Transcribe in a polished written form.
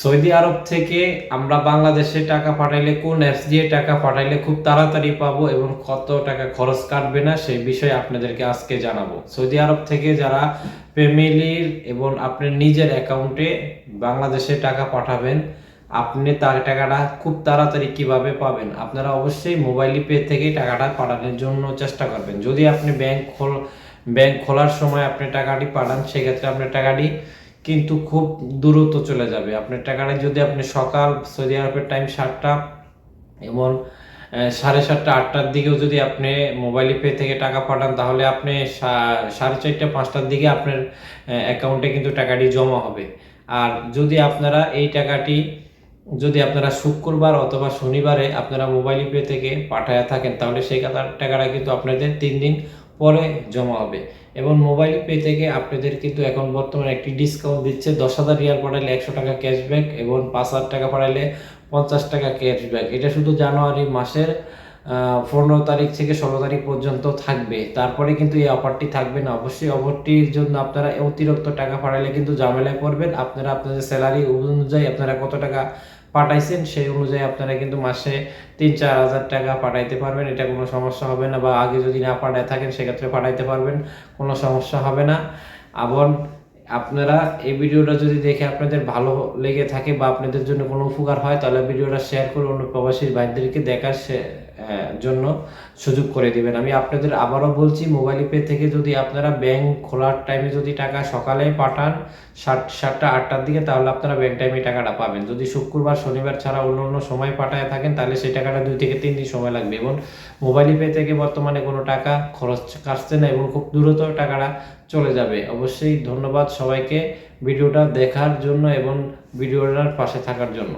Saudi আরব থেকে আমরা বাংলাদেশে টাকা পাঠাইলে কোন অ্যাপস দিয়ে টাকা পাঠাইলে খুব তাড়াতাড়ি পাবো এবং কত টাকা খরচ কাটবে না সেই বিষয়ে আপনাদেরকে আজকে জানাবো। সৌদি আরব থেকে যারা ফ্যামিলির এবং আপনার নিজের অ্যাকাউন্টে বাংলাদেশে টাকা পাঠাবেন, আপনি তার টাকাটা খুব তাড়াতাড়ি কিভাবে পাবেন। আপনারা অবশ্যই মোবাইল পে থেকে টাকাটা পাঠানোর জন্য চেষ্টা করবেন। যদি আপনি ব্যাংক খোলার সময় আপনি টাকাটি পাঠান, সেক্ষেত্রে আপনার টাকাটি কিন্তু খুব দ্রুত চলে যাবে। আপনার টাকাটা যদি আপনি সকাল সৌদি আরবের টাইম 7টা এবং 7:30 8টার দিকেও যদি আপনি মোবাইল পে থেকে টাকা পাঠান, তাহলে আপনি 4:30 5টার দিকে আপনার অ্যাকাউন্টে কিন্তু টাকাটি জমা হবে। আর যদি আপনারা এই টাকাটি যদি আপনারা শুক্রবার অথবা শনিবারে আপনারা মোবাইল পে থেকে পাঠায়া থাকেন, তাহলে সেই টাকাটা কিন্তু আপনাদের 3 দিন পরে জমা হবে। এবং মোবাইল পে থেকে আপনাদের কিন্তু এখন বর্তমানে একটি ডিসকাউন্ট দিচ্ছে। 10,000 রিয়াল পাঠালে 100 টাকা ক্যাশব্যাক এবং 5,000 টাকা পাঠালে 50 টাকা ক্যাশব্যাক। এটা শুধু জানুয়ারি মাসের 15 তারিখ থেকে 16 তারিখ পর্যন্ত থাকবে। তারপরে কিন্তু এই অফারটি থাকবে না। অবশ্যই অফারটির জন্য আপনারা অতিরিক্ত টাকা পাঠালে কিন্তু ঝামেলায় পড়বেন। আপনারা আপনাদের স্যালারি অনুযায়ী আপনারা কত টাকা পাঠাইছেন সেই অনুযায়ী আপনারা কিন্তু মাসে 3-4 হাজার টাকা পাঠাইতে পারবেন। এটা কোনো সমস্যা হবে না, বা আগে যদি না পাঠায় থাকেন সেক্ষেত্রে পাঠাইতে পারবেন, কোনো সমস্যা হবে না। এবং আপনারা এই ভিডিওটা যদি দেখে আপনাদের ভালো লেগে থাকে বা আপনাদের জন্য কোনো উপকার হয়, তাহলে ভিডিওটা শেয়ার করে অন্য প্রবাসী ভাইদেরকে দেখার জন্য সুযোগ করে দিবেন। আমি আপনাদের আবারও বলছি, মোবাইল পে থেকে যদি আপনারা ব্যাংক খোলার টাইমে যদি টাকা সকালে পাঠান 7টা 8টার দিকে, তাহলে আপনারা ব্যাংক টাইমে টাকাটা পাবেন। যদি শুক্রবার শনিবার ছাড়া অন্য সময় পাঠায় থাকেন, তাহলে সেই টাকাটা 2 থেকে 3 দিন সময় লাগবে। এবং মোবাইল পে থেকে বর্তমানে কোনো টাকা খরচ কাটছে না এবং খুব দ্রুত টাকাটা চলে যাবে। অবশ্যই ধন্যবাদ সবাইকে ভিডিওটা দেখার জন্য এবং ভিডিওটার পাশে থাকার জন্য।